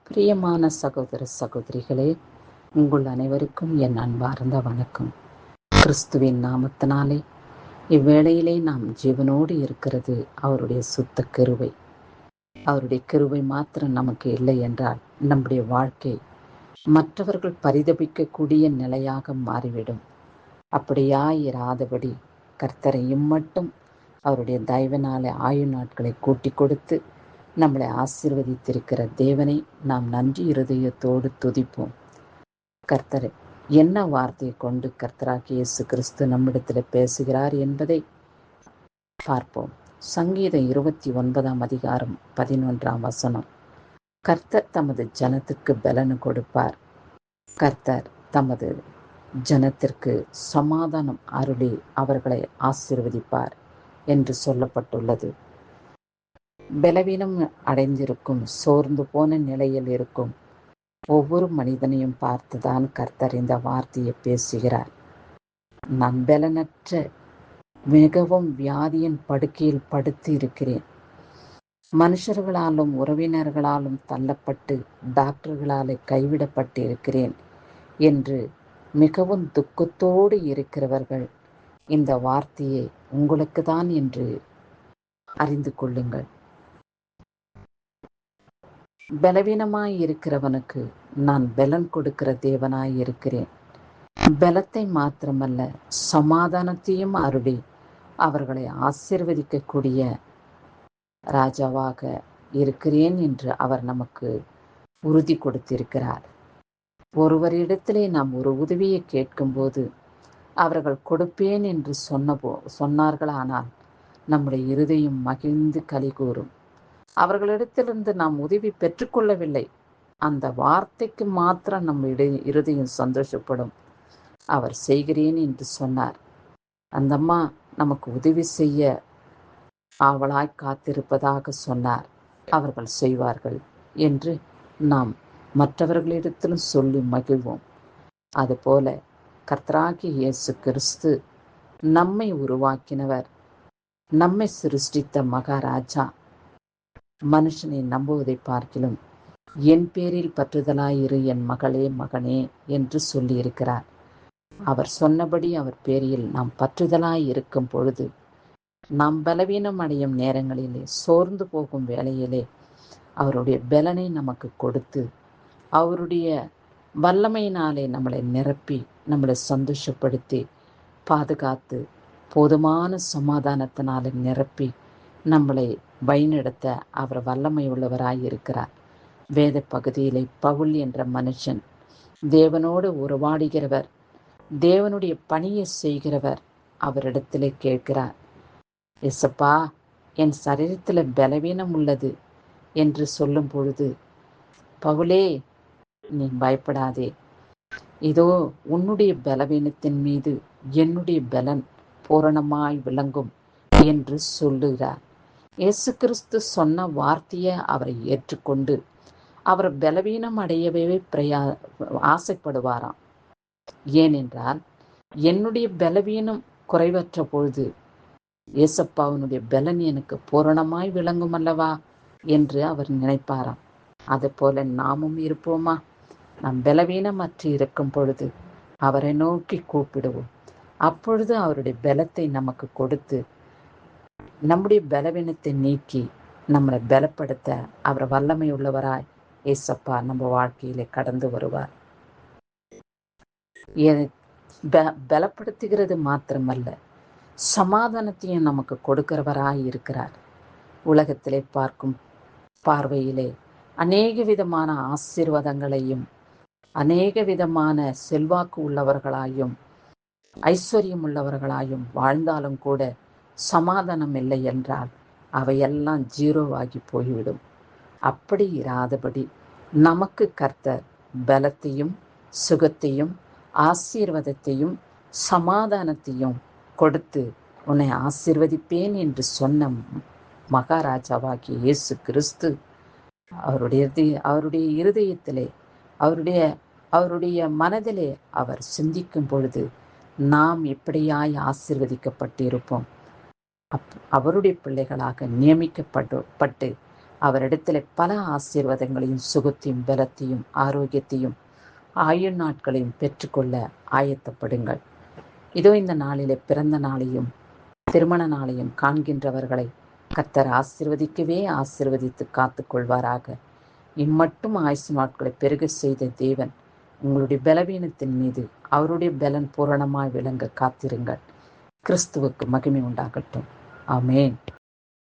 பிரியமான சகோதர சகோதரிகளே, உங்கள் அனைவருக்கும் என் அன்பார்ந்த வணக்கம். கிறிஸ்துவின் நாமத்தினாலே இவ்வேளையிலே நாம் ஜீவனோடு இருக்கிறது அவருடைய சுத்த கிருபை. அவருடைய கிருபை மாத்திரம் நமக்கு இல்லை என்றால் நம்முடைய வாழ்க்கை மற்றவர்கள் பரிதபிக்கக்கூடிய நிலையாக மாறிவிடும். அப்படியாயிராதபடி கர்த்தரை இம்மட்டும் அவருடைய தயவினாலே ஆயுள் நாட்களை கூட்டி கொடுத்து நம்மளை ஆசீர்வதித்திருக்கிற தேவனை நாம் நன்றி இருதயத்தோடு துதிப்போம். கர்த்தர் என்ன வார்த்தையை கொண்டு கர்த்தராகிய இயேசு கிறிஸ்து நம்மிடத்தில் பேசுகிறார் என்பதை பார்ப்போம். சங்கீதம் 29 11 கர்த்தர் தமது ஜனத்துக்கு பலன் கொடுப்பார். கர்த்தர் தமது ஜனத்திற்கு சமாதானம் அருளி அவர்களை ஆசீர்வதிப்பார் என்று சொல்லப்பட்டுள்ளது. பலவீனம் அடைந்திருக்கும், சோர்ந்து போன நிலையில் இருக்கும் ஒவ்வொரு மனிதனையும் பார்த்துதான் கர்த்தர் இந்த வார்த்தையை பேசுகிறார். நான் பலனற்ற மிகவும் வியாதியின் படுக்கையில் படுத்து இருக்கிறேன். மனுஷர்களாலும் உறவினர்களாலும் தள்ளப்பட்டு டாக்டர்களாலே கைவிடப்பட்டு இருக்கிறேன் என்று மிகவும் துக்கத்தோடு இருக்கிறவர்கள் இந்த வார்த்தையை உங்களுக்கு தான் என்று அறிந்து கொள்ளுங்கள். பலவீனமாய் இருக்கிறவனுக்கு நான் பலன் கொடுக்கிற தேவனாய் இருக்கிறேன். பலத்தை மாத்திரமல்ல, சமாதானத்தையும் அருளி அவர்களை ஆசீர்வதிக்கக்கூடிய ராஜாவாக இருக்கிறேன் என்று அவர் நமக்கு உறுதி கொடுத்திருக்கிறார். ஒருவரிடத்திலே நாம் ஒரு உதவியை கேட்கும்போது அவர்கள் கொடுப்பேன் என்று சொன்னார்களானால் நம்முடைய இருதயம் மகிழ்ந்து கலிகூரும். அவர்களிடத்திலிருந்து நாம் உதவி பெற்றுக்கொள்ளவில்லை, அந்த வார்த்தைக்கு மாத்திரம் நம் இருதயம் சந்தோஷப்படும். அவர் செய்கிறேன் என்று சொன்னார். அந்த அம்மா நமக்கு உதவி செய்ய ஆவலாய் காத்திருப்பதாக சொன்னார். அவர்கள் செய்வார்கள் என்று நாம் மற்றவர்களிடத்திலும் சொல்லி மகிழ்வோம். அதுபோல கர்த்தராகிய இயேசு கிறிஸ்து நம்மை உருவாக்கினவர், நம்மை சிருஷ்டித்த மகாராஜா. மனுஷனை நம்புவதை பார்க்கிலும் என் பேரில் பற்றுதலாயிரு என் மகளே மகனே என்று சொல்லியிருக்கிறார். அவர் சொன்னபடி அவர் பேரில் நாம் பற்றுதலாய் இருக்கும் பொழுது, நாம் பலவீனம் அடையும் நேரங்களிலே, சோர்ந்து போகும் வேளையிலே அவருடைய பலனை நமக்கு கொடுத்து அவருடைய வல்லமையினாலே நம்மளை நிரப்பி நம்மளை சந்தோஷப்படுத்தி பாதுகாத்து போதுமான சமாதானத்தினாலே நிரப்பி நம்மளை வழிநடத்த அவர் வல்லமை உள்ளவராய் இருக்கிறார். வேத பகுதியிலே பவுல் என்ற மனுஷன் தேவனோடு உறவாடுகிறவர், தேவனுடைய பணியை செய்கிறவர், அவரிடத்திலே கேட்கிறார், எசப்பா என் சரீரத்தில் பலவீனம் உள்ளது என்று சொல்லும் பொழுது, பவுலே நீ பயப்படாதே, இதோ உன்னுடைய பலவீனத்தின் மீது என்னுடைய பலன் பூரணமாய் விளங்கும் என்று சொல்லுகிறார். இயேசு கிறிஸ்து சொன்ன வார்த்தையை அவரை ஏற்றுக்கொண்டு அவர் பலவீனம் அடையவே ஆசைப்படுவாராம். ஏனென்றால் என்னுடைய பலவீனம் குறைவற்ற பொழுது ஏசப்பாவினுடைய பலன் எனக்கு பூரணமாய் விளங்கும் அல்லவா என்று அவர் நினைப்பாராம். அதுபோல நாமும் இருப்போமா? நாம் பலவீனமற்று இருக்கும் பொழுது அவரை நோக்கி கூப்பிடுவோம். அப்பொழுது அவருடைய பலத்தை நமக்கு கொடுத்து நம்முடைய பலவீனத்தை நீக்கி நம்மளை பலப்படுத்த அவர் வல்லமை உள்ளவராய் ஏசப்பா நம்ம வாழ்க்கையிலே கடந்து வருவார். பலப்படுத்துகிறது மாத்திரமல்ல, சமாதானத்தையும் நமக்கு கொடுக்கிறவராய் இருக்கிறார். உலகத்திலே பார்க்கும் பார்வையிலே அநேக விதமான ஆசீர்வாதங்களையும் அநேக விதமான செல்வாக்கு உள்ளவர்களாயும் ஐஸ்வர்யம் உள்ளவர்களாயும் வாழ்ந்தாலும் கூட சமாதானம் இல்லை என்றால் அவையெல்லாம் ஜீரோவாகி போய்விடும். அப்படி இராதபடி நமக்கு கர்த்தர் பலத்தையும் சுகத்தையும் ஆசீர்வாதத்தையும் சமாதானத்தையும் கொடுத்து உன்னை ஆசீர்வதிப்பேன் என்று சொன்ன மகாராஜாவாகிய இயேசு கிறிஸ்து அவருடைய இருதயத்திலே அவருடைய மனதிலே அவர் சிந்திக்கும் பொழுது நாம் எப்படியாய் ஆசீர்வதிக்கப்பட்டிருப்போம். அவருடைய பிள்ளைகளாக நியமிக்கப்பட்டு அவரிடத்துல பல ஆசீர்வாதங்களையும் சுகத்தையும் பலத்தையும் ஆரோக்கியத்தையும் ஆயுள் நாட்களையும் பெற்றுக்கொள்ள ஆயத்தப்படுங்கள். இதோ இந்த நாளிலே பிறந்த நாளையும் திருமண நாளையும் காண்கின்றவர்களை கர்த்தர் ஆசீர்வதிக்கவே ஆசீர்வதித்து காத்து கொள்வாராக. இம்மட்டும் ஆயுசு நாட்களை பெருக செய்த தேவன் உங்களுடைய பலவீனத்தின் மீது அவருடைய பலன் பூரணமாய் விளங்க காத்திருங்கள். கிறிஸ்துவுக்கு மகிமை உண்டாகட்டும். ஆமேன்.